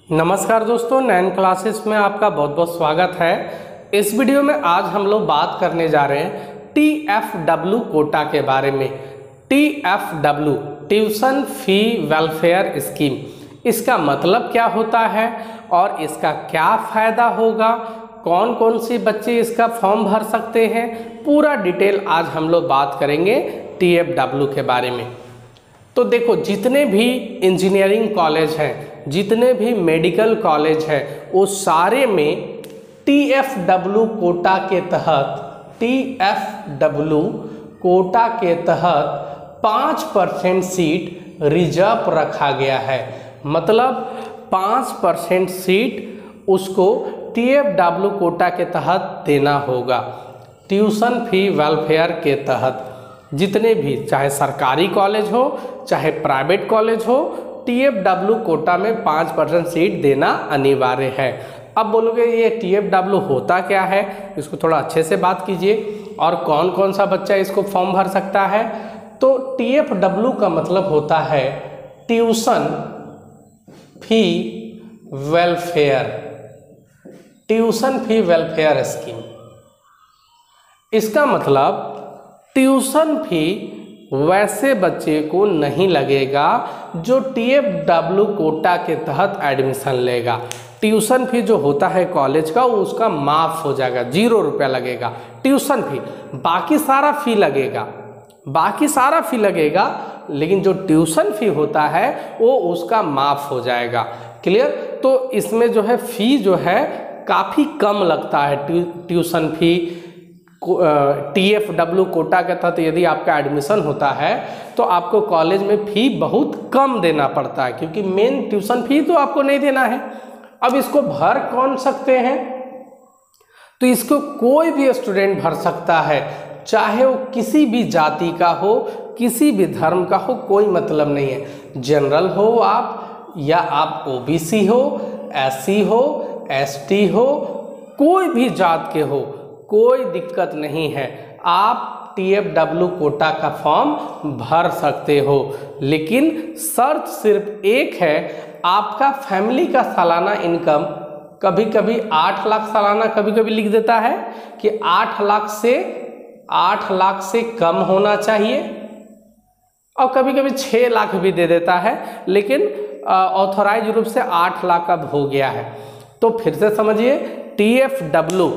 नमस्कार दोस्तों, 9 क्लासेस में आपका बहुत बहुत स्वागत है। इस वीडियो में आज हम लोग बात करने जा रहे हैं TFW कोटा के बारे में। TFW tuition fee welfare scheme, इसका मतलब क्या होता है और इसका क्या फ़ायदा होगा, कौन कौन से बच्चे इसका फॉर्म भर सकते हैं, पूरा डिटेल आज हम लोग बात करेंगे TFW के बारे में। तो देखो, जितने भी इंजीनियरिंग कॉलेज हैं, जितने भी मेडिकल कॉलेज हैं, वो सारे में TFW कोटा के तहत 5% सीट रिजर्व रखा गया है। मतलब 5% सीट उसको TFW कोटा के तहत देना होगा। ट्यूशन फी वेलफेयर के तहत जितने भी, चाहे सरकारी कॉलेज हो चाहे प्राइवेट कॉलेज हो, TFW कोटा में 5% सीट देना अनिवार्य है। अब बोलोगे ये TFW होता क्या है, इसको थोड़ा अच्छे से बात कीजिए और कौन कौन सा बच्चा इसको फॉर्म भर सकता है। तो TFW का मतलब होता है tuition fee welfare, tuition fee welfare scheme. इसका मतलब ट्यूशन फी वैसे बच्चे को नहीं लगेगा जो TFW कोटा के तहत एडमिशन लेगा। ट्यूशन फी जो होता है कॉलेज का, वो उसका माफ़ हो जाएगा, 0 रुपया लगेगा ट्यूशन फी। बाकी सारा फी लगेगा, लेकिन जो ट्यूशन फी होता है वो उसका माफ़ हो जाएगा। क्लियर? तो इसमें जो है फ़ी जो है काफ़ी कम लगता है। ट्यूशन फी TFW कोटा के तहत यदि आपका एडमिशन होता है तो आपको कॉलेज में फ़ी बहुत कम देना पड़ता है, क्योंकि मेन ट्यूशन फी तो आपको नहीं देना है। अब इसको भर कौन सकते हैं? तो इसको कोई भी स्टूडेंट भर सकता है, चाहे वो किसी भी जाति का हो, किसी भी धर्म का हो, कोई मतलब नहीं है। जनरल हो आप, या आप OBC हो, SC हो, ST हो, कोई भी जात के हो, कोई दिक्कत नहीं है, आप TFW कोटा का फॉर्म भर सकते हो। लेकिन शर्त सिर्फ एक है, आपका फैमिली का सालाना इनकम कभी कभी 8 लाख सालाना कभी कभी लिख देता है कि 8 लाख से कम होना चाहिए, और कभी कभी 6 लाख भी दे देता है, लेकिन ऑथोराइज रूप से 8 लाख अब हो गया है। तो फिर से समझिए, TFW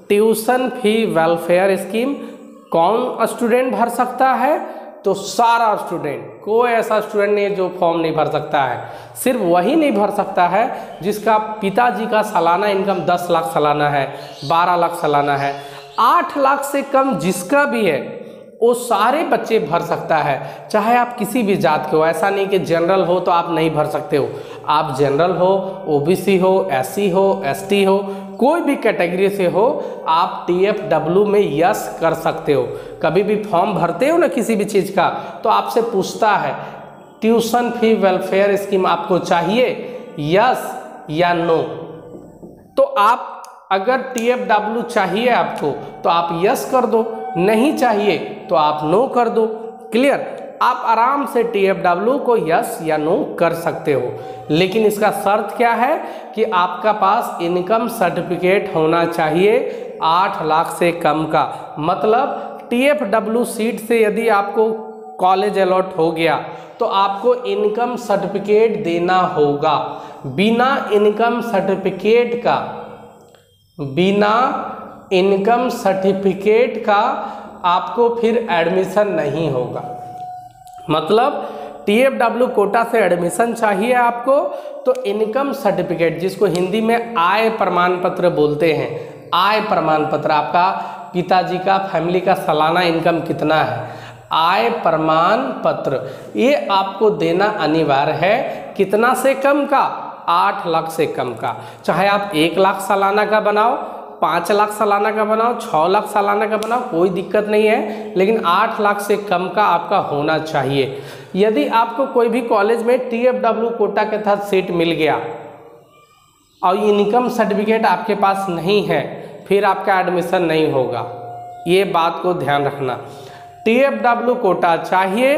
tuition fee welfare scheme कौन स्टूडेंट भर सकता है? तो सारा स्टूडेंट, कोई ऐसा स्टूडेंट नहीं है जो फॉर्म नहीं भर सकता है। सिर्फ वही नहीं भर सकता है जिसका पिताजी का सालाना इनकम 10 लाख सालाना है, 12 लाख सालाना है। 8 लाख से कम जिसका भी है वो सारे बच्चे भर सकता है, चाहे आप किसी भी जात के हो। ऐसा नहीं कि जनरल हो तो आप नहीं भर सकते हो। आप जनरल हो, OBC हो, SC हो, ST हो, कोई भी कैटेगरी से हो, आप TFW में यस कर सकते हो। कभी भी फॉर्म भरते हो ना किसी भी चीज़ का, तो आपसे पूछता है ट्यूशन फी वेलफेयर स्कीम आपको चाहिए, यस या नो। तो आप अगर TFW चाहिए आपको तो आप यस कर दो, नहीं चाहिए तो आप नो कर दो। क्लियर? आप आराम से TFW को यस या नो कर सकते हो, लेकिन इसका शर्त क्या है कि आपका पास इनकम सर्टिफिकेट होना चाहिए 8 लाख से कम का। मतलब TFW सीट से यदि आपको कॉलेज अलॉट हो गया तो आपको इनकम सर्टिफिकेट देना होगा। बिना इनकम सर्टिफिकेट का आपको फिर एडमिशन नहीं होगा। मतलब TFW कोटा से एडमिशन चाहिए आपको तो इनकम सर्टिफिकेट, जिसको हिंदी में आय प्रमाण पत्र बोलते हैं, आय प्रमाण पत्र, आपका पिताजी का, फैमिली का सालाना इनकम कितना है, आय प्रमाण पत्र, ये आपको देना अनिवार्य है। कितना से कम का? 8 लाख से कम का। चाहे आप 1 लाख सालाना का बनाओ, 5 लाख सालाना का बनाओ, 6 लाख सालाना का बनाओ, कोई दिक्कत नहीं है, लेकिन 8 लाख से कम का आपका होना चाहिए। यदि आपको कोई भी कॉलेज में TFW कोटा के तहत सीट मिल गया और इनकम सर्टिफिकेट आपके पास नहीं है, फिर आपका एडमिशन नहीं होगा। ये बात को ध्यान रखना। TFW कोटा चाहिए,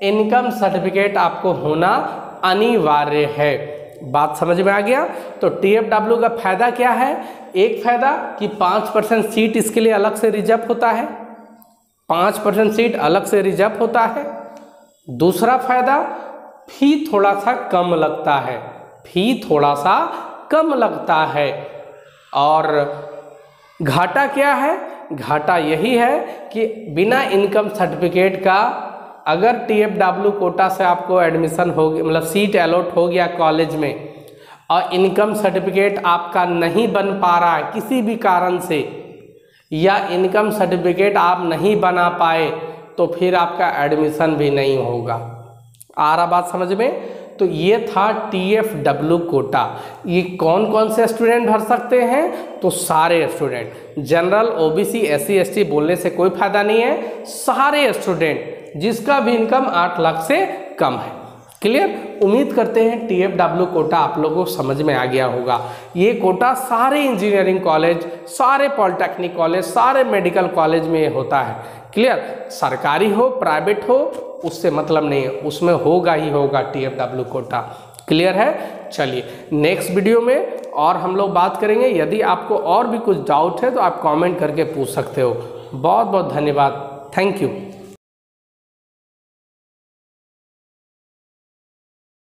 इनकम सर्टिफिकेट आपको होना अनिवार्य है। बात समझ में आ गया। तो TFW का फ़ायदा क्या है? एक फ़ायदा कि 5% सीट इसके लिए अलग से रिजर्व होता है, 5% सीट अलग से रिजर्व होता है। दूसरा फ़ायदा, फी थोड़ा सा कम लगता है, फी थोड़ा सा कम लगता है। और घाटा क्या है? घाटा यही है कि बिना इनकम सर्टिफिकेट का अगर TFW कोटा से आपको एडमिशन हो गया, मतलब सीट अलॉट हो गया कॉलेज में, और इनकम सर्टिफिकेट आपका नहीं बन पा रहा है किसी भी कारण से, या इनकम सर्टिफिकेट आप नहीं बना पाए, तो फिर आपका एडमिशन भी नहीं होगा। आ रहा बात समझ में? तो ये था TFW कोटा। ये कौन कौन से स्टूडेंट भर सकते हैं? तो सारे student, general, OBC, SC ST बोलने से कोई फायदा नहीं है, सारे स्टूडेंट जिसका भी इनकम 8 लाख से कम है। क्लियर? उम्मीद करते हैं TFW कोटा आप लोगों को समझ में आ गया होगा। ये कोटा सारे इंजीनियरिंग कॉलेज, सारे पॉलिटेक्निक कॉलेज, सारे मेडिकल कॉलेज में होता है। क्लियर? सरकारी हो प्राइवेट हो उससे मतलब नहीं है, उसमें होगा ही होगा TFW कोटा। क्लियर है? चलिए नेक्स्ट वीडियो में और हम लोग बात करेंगे। यदि आपको और भी कुछ डाउट है तो आप कमेंट करके पूछ सकते हो। बहुत बहुत धन्यवाद। Thank you.